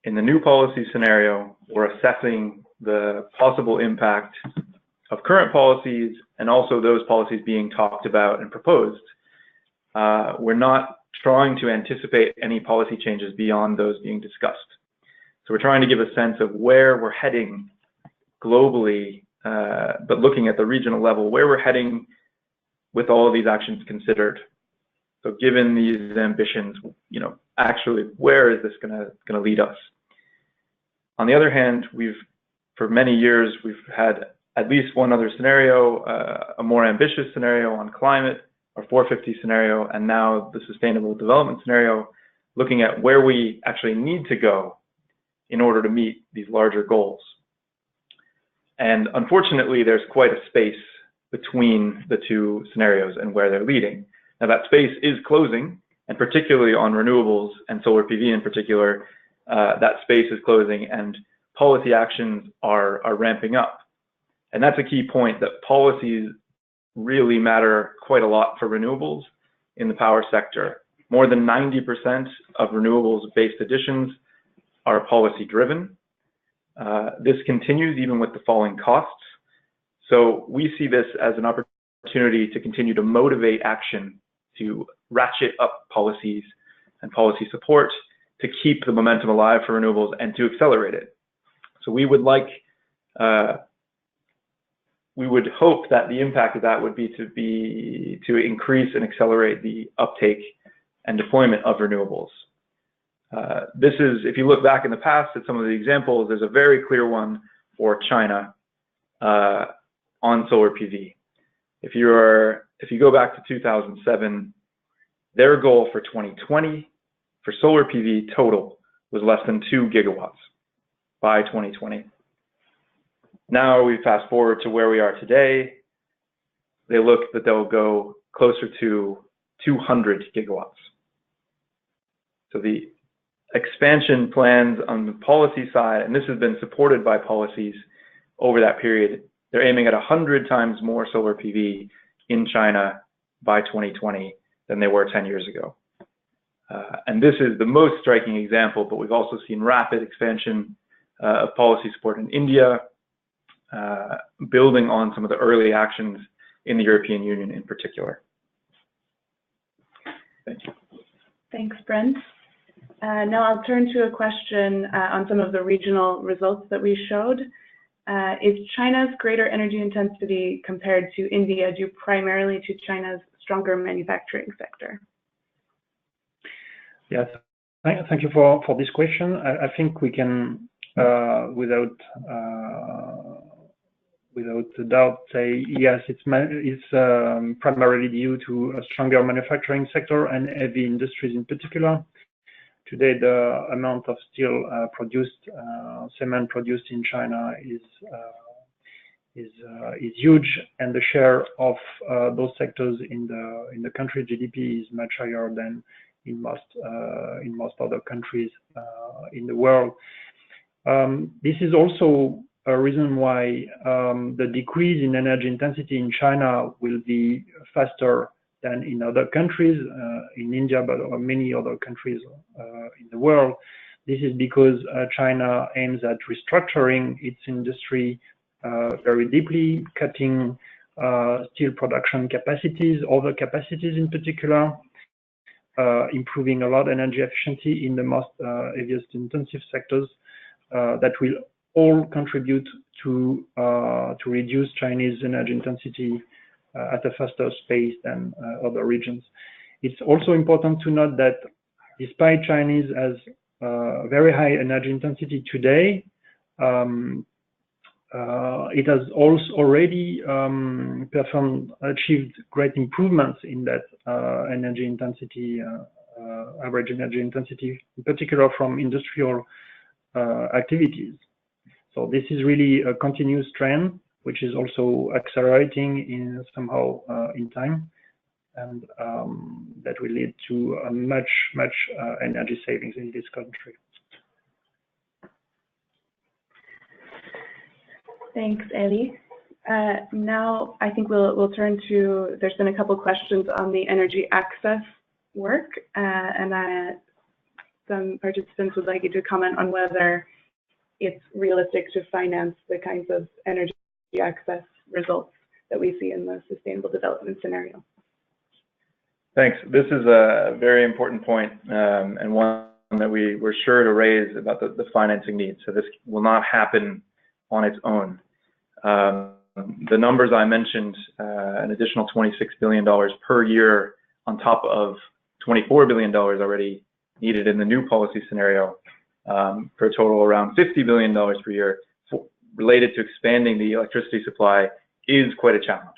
In the new policy scenario, we're assessing the possible impact of current policies and also those policies being talked about and proposed. We're not trying to anticipate any policy changes beyond those being discussed. So we're trying to give a sense of where we're heading globally, but looking at the regional level, where we're heading with all of these actions considered. So given these ambitions, actually, where is this going to lead us? On the other hand, for many years, we've had at least one other scenario, a more ambitious scenario on climate, our 450 scenario, and now the sustainable development scenario, looking at where we actually need to go in order to meet these larger goals. And unfortunately, there's quite a space between the two scenarios and where they're leading. Now that space is closing, and particularly on renewables and solar PV in particular, that space is closing and policy actions are ramping up. And that's a key point, that policies really matter quite a lot for renewables in the power sector. More than 90% of renewables-based additions are policy-driven. This continues even with the falling costs. So we see this as an opportunity to continue to motivate action, to ratchet up policies and policy support, to keep the momentum alive for renewables and to accelerate it. So we would hope that the impact of that would be to increase and accelerate the uptake and deployment of renewables. This is, if you look back in the past at some of the examples, there's a very clear one for China on solar PV. If you go back to 2007, their goal for 2020 for solar PV total was less than 2 gigawatts by 2020. Now we fast forward to where we are today. They look that they'll go closer to 200 gigawatts. So the expansion plans on the policy side, and this has been supported by policies over that period, they're aiming at 100 times more solar PV in China by 2020 than they were 10 years ago. And this is the most striking example, but we've also seen rapid expansion of policy support in India, building on some of the early actions in the European Union in particular. Thank you. Thanks, Brent. Now I'll turn to a question on some of the regional results that we showed. Is China's greater energy intensity compared to India due primarily to China's stronger manufacturing sector? Yes, thank you for this question. I think we can, without a doubt, say yes, it's primarily due to a stronger manufacturing sector and heavy industries in particular. Today, the amount of steel produced, cement produced in China is huge, and the share of those sectors in the country GDP is much higher than in most other countries in the world. This is also a reason why the decrease in energy intensity in China will be faster than in other countries, in India, but many other countries in the world. This is because China aims at restructuring its industry very deeply, cutting steel production capacities, other capacities in particular, improving a lot energy efficiency in the most heaviest intensive sectors that will all contribute to reduce Chinese energy intensity at a faster pace than other regions. It's also important to note that despite Chinese has very high energy intensity today, it has also already achieved great improvements in that energy intensity, average energy intensity, in particular from industrial activities. So this is really a continuous trend, which is also accelerating somehow in time, and that will lead to a much energy savings in this country. Thanks, Eli. Now I think we'll turn to, there's been a couple questions on the energy access work, and some participants would like you to comment on whether it's realistic to finance the kinds of energy access results that we see in the sustainable development scenario. Thanks. This is a very important point, and one that we were sure to raise about the financing needs. So this will not happen on its own. The numbers I mentioned, an additional $26 billion per year on top of $24 billion already needed in the new policy scenario for a total around $50 billion per year related to expanding the electricity supply is quite a challenge.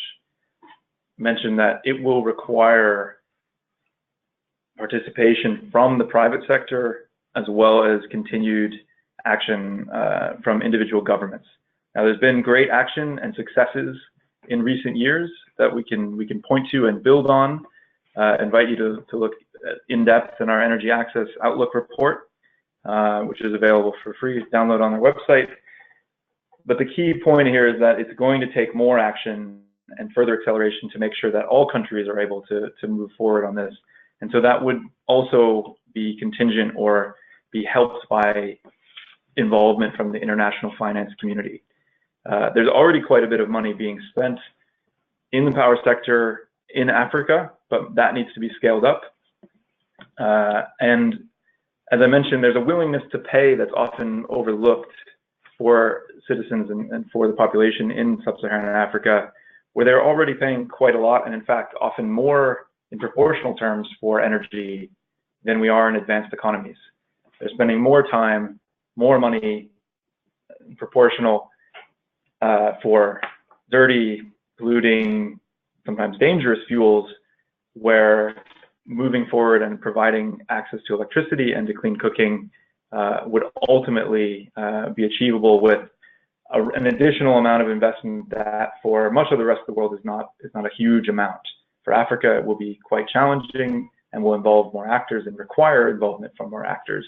I mentioned that it will require participation from the private sector as well as continued action from individual governments. Now, there's been great action and successes in recent years that we can point to and build on. Invite you to look in depth in our Energy Access Outlook report, which is available for free download on our website. But the key point here is that it's going to take more action and further acceleration to make sure that all countries are able to move forward on this. And so that would also be contingent or be helped by involvement from the international finance community. There's already quite a bit of money being spent in the power sector in Africa, but that needs to be scaled up. And as I mentioned, there's a willingness to pay that's often overlooked for citizens and for the population in sub-Saharan Africa, where they're already paying quite a lot, and in fact, often more in proportional terms for energy than we are in advanced economies. They're spending more time, more money, proportional for dirty, polluting, sometimes dangerous fuels, where moving forward and providing access to electricity and to clean cooking would ultimately be achievable with an additional amount of investment that for much of the rest of the world is not a huge amount. For Africa, it will be quite challenging and will involve more actors and require involvement from more actors.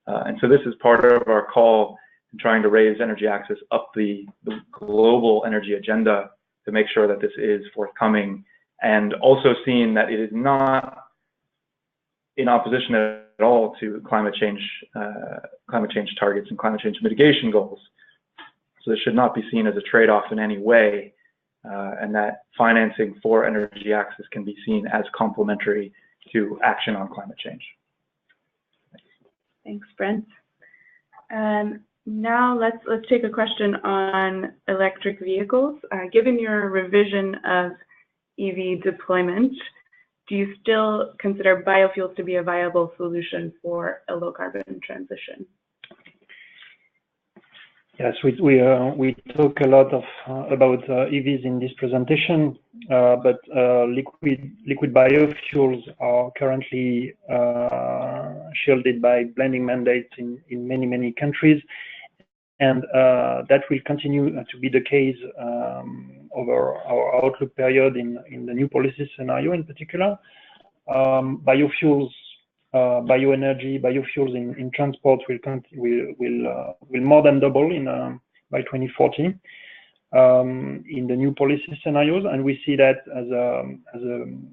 And so this is part of our call in trying to raise energy access up the global energy agenda to make sure that this is forthcoming, and also seeing that it is not in opposition at all to climate change targets and climate change mitigation goals. So this should not be seen as a trade-off in any way, and that financing for energy access can be seen as complementary to action on climate change. Thanks, Brent. Now let's take a question on electric vehicles. Given your revision of EV deployment, do you still consider biofuels to be a viable solution for a low carbon transition? Yes, we talk a lot about EVs in this presentation, but liquid biofuels are currently shielded by blending mandates in many countries, and that will continue to be the case over our outlook period in the new policy scenario in particular. Biofuels, bioenergy, biofuels in transport will more than double by 2040 in the new policy scenarios, and we see that as an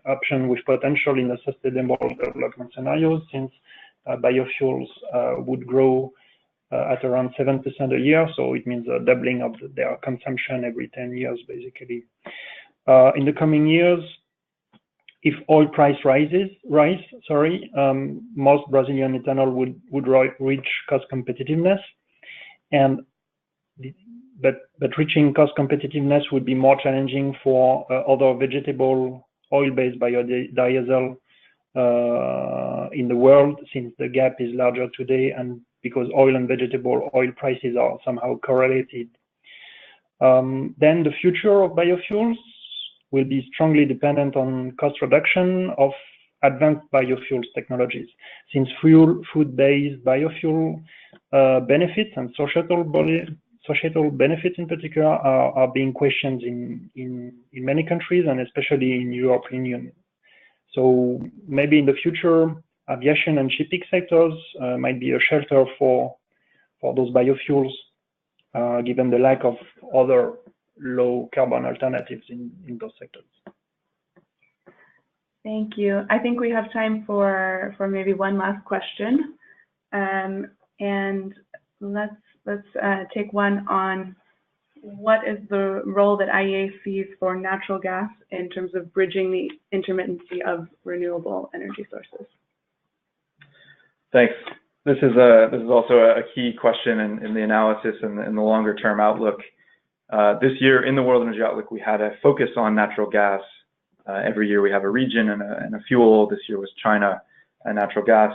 option with potential in the sustainable development scenarios, since biofuels would grow at around 7% a year, so it means a doubling of their consumption every 10 years, basically. In the coming years, if oil price rises, most Brazilian ethanol would reach cost competitiveness, but reaching cost competitiveness would be more challenging for other vegetable oil-based biodiesel in the world, since the gap is larger today, and because oil and vegetable oil prices are somehow correlated. Then the future of biofuels will be strongly dependent on cost reduction of advanced biofuels technologies, since food-based biofuel benefits and societal benefits in particular are being questioned in many countries, and especially in European Union. So maybe in the future, aviation and shipping sectors might be a shelter for those biofuels, given the lack of other low carbon alternatives in those sectors. Thank you. I think we have time for maybe one last question, and let's take one on what is the role that IEA sees for natural gas in terms of bridging the intermittency of renewable energy sources. Thanks. This is also a key question in the analysis and in the longer term outlook. This year in the World Energy Outlook, we had a focus on natural gas. Every year we have a region and a fuel. This year was China. and natural gas.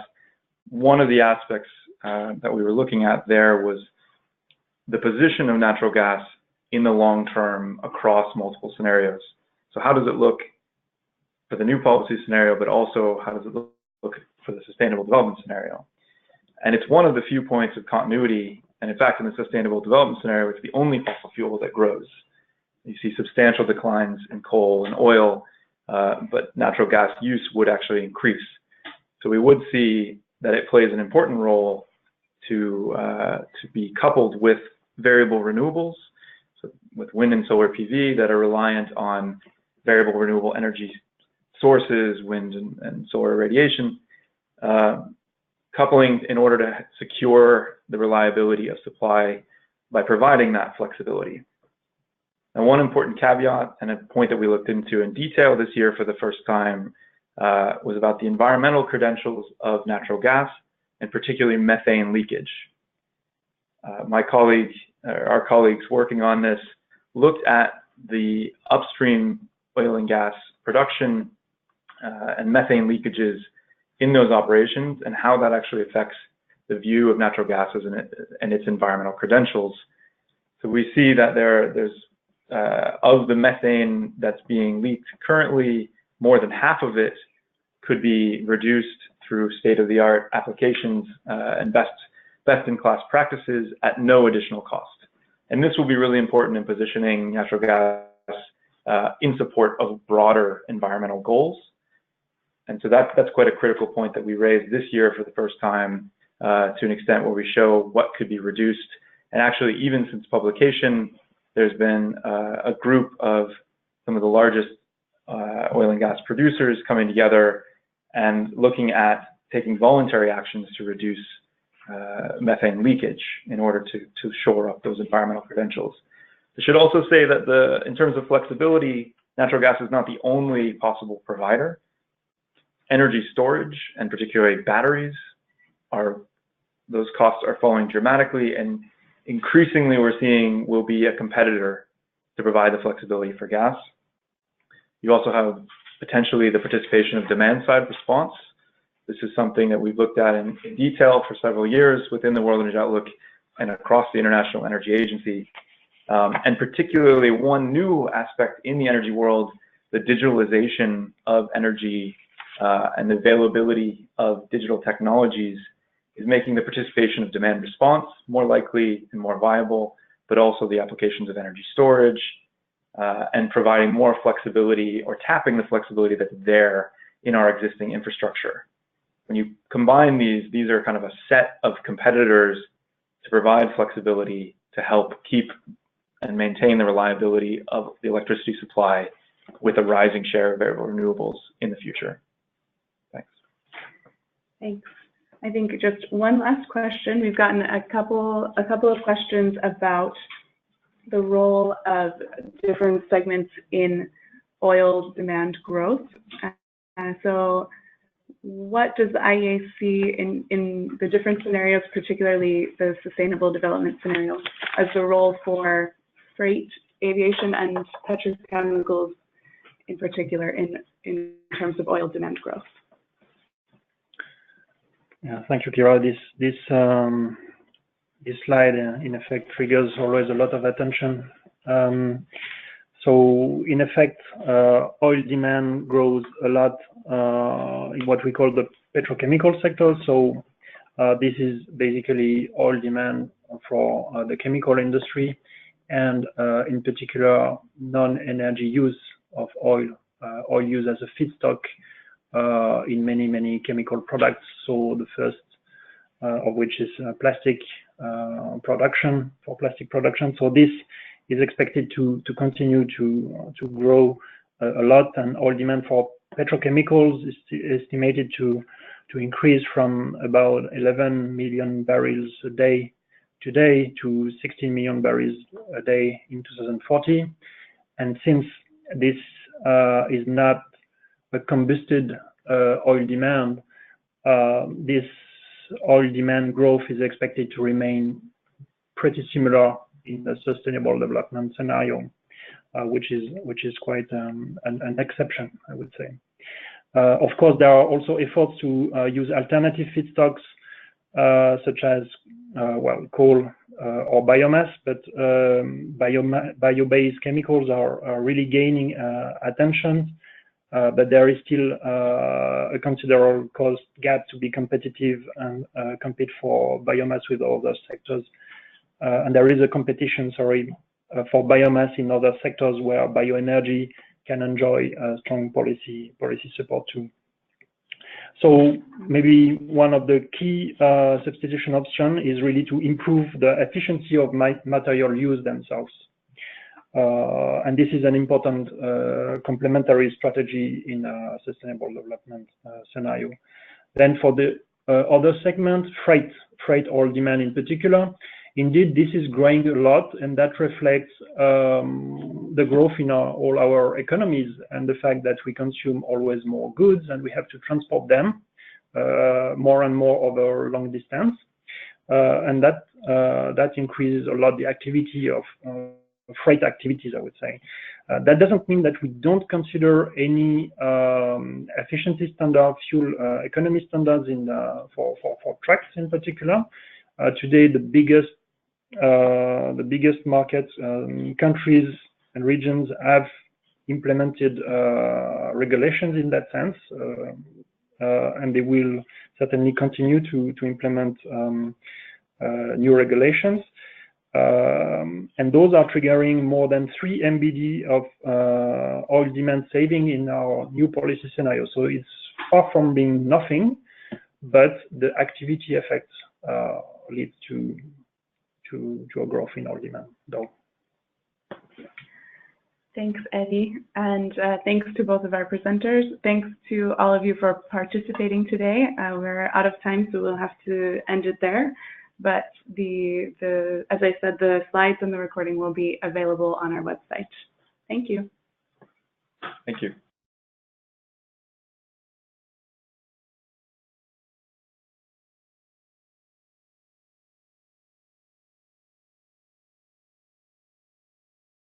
One of the aspects that we were looking at there was the position of natural gas in the long term across multiple scenarios. So how does it look for the new policy scenario, but also how does it look for the sustainable development scenario? And it's one of the few points of continuity. And in fact, in the sustainable development scenario, it's the only fossil fuel that grows. You see substantial declines in coal and oil, but natural gas use would actually increase. So we would see that it plays an important role to be coupled with variable renewables, so with wind and solar PV that are reliant on variable renewable energy sources, wind and solar irradiation, coupling in order to secure the reliability of supply by providing that flexibility. Now, one important caveat and a point that we looked into in detail this year for the first time was about the environmental credentials of natural gas, and particularly methane leakage. Our colleagues working on this looked at the upstream oil and gas production and methane leakages in those operations and how that actually affects the view of natural gases and its environmental credentials. So we see that there's of the methane that's being leaked currently, more than half of it could be reduced through state-of-the-art applications and best-in-class practices at no additional cost. And this will be really important in positioning natural gas in support of broader environmental goals. And so that's quite a critical point that we raised this year for the first time to an extent where we show what could be reduced. And actually, even since publication, there's been a group of some of the largest oil and gas producers coming together and looking at taking voluntary actions to reduce methane leakage in order to shore up those environmental credentials. I should also say that in terms of flexibility, natural gas is not the only possible provider. Energy storage, and particularly batteries, those costs are falling dramatically, and increasingly we're seeing will be a competitor to provide the flexibility for gas. You also have potentially the participation of demand-side response. This is something that we've looked at in detail for several years within the World Energy Outlook and across the International Energy Agency. And particularly one new aspect in the energy world, the digitalization of energy and the availability of digital technologies is making the participation of demand response more likely and more viable, but also the applications of energy storage and providing more flexibility or tapping the flexibility that's there in our existing infrastructure. When you combine these are kind of a set of competitors to provide flexibility to help keep and maintain the reliability of the electricity supply with a rising share of variable renewables in the future. Thanks. Thanks. I think just one last question. We've gotten a couple of questions about the role of different segments in oil demand growth. So what does the IEA see in the different scenarios, particularly the sustainable development scenario, as the role for freight, aviation, and petrochemicals in particular in terms of oil demand growth? Yeah, thank you, Kira. This slide, in effect, triggers always a lot of attention. So, in effect, oil demand grows a lot in what we call the petrochemical sector. So, this is basically oil demand for the chemical industry, and in particular, non-energy use of oil use as a feedstock in many chemical products. So the first of which is plastic production, for plastic production. So this is expected to continue to grow a lot, and oil demand for petrochemicals is estimated to increase from about 11 million barrels a day today to 16 million barrels a day in 2040. And since this is not a combusted oil demand, this oil demand growth is expected to remain pretty similar in the sustainable development scenario, which is quite an exception, I would say. Of course, there are also efforts to use alternative feedstocks such as coal or biomass, but bio-based chemicals are really gaining attention. But there is still a considerable cost gap to be competitive and compete for biomass with other sectors. And there is a competition, for biomass in other sectors where bioenergy can enjoy strong policy support too. So maybe one of the key substitution options is really to improve the efficiency of material use themselves. And this is an important complementary strategy in a sustainable development scenario. Then for the other segment, freight oil demand in particular, indeed, this is growing a lot, and that reflects the growth in all our economies and the fact that we consume always more goods and we have to transport them more and more over long distance. And that increases a lot the activity of freight activities, I would say. That doesn't mean that we don't consider any efficiency standard, fuel economy standards for trucks in particular. Today, the biggest markets, countries and regions have implemented regulations in that sense, and they will certainly continue to implement new regulations. And those are triggering more than 3 MBD of oil demand saving in our new policy scenario. So it's far from being nothing, but the activity effects leads to a growth in oil demand, though. Thanks, Eddie, and thanks to both of our presenters. Thanks to all of you for participating today. We're out of time, so we'll have to end it there. But as I said, the slides and the recording will be available on our website. Thank you. Thank you.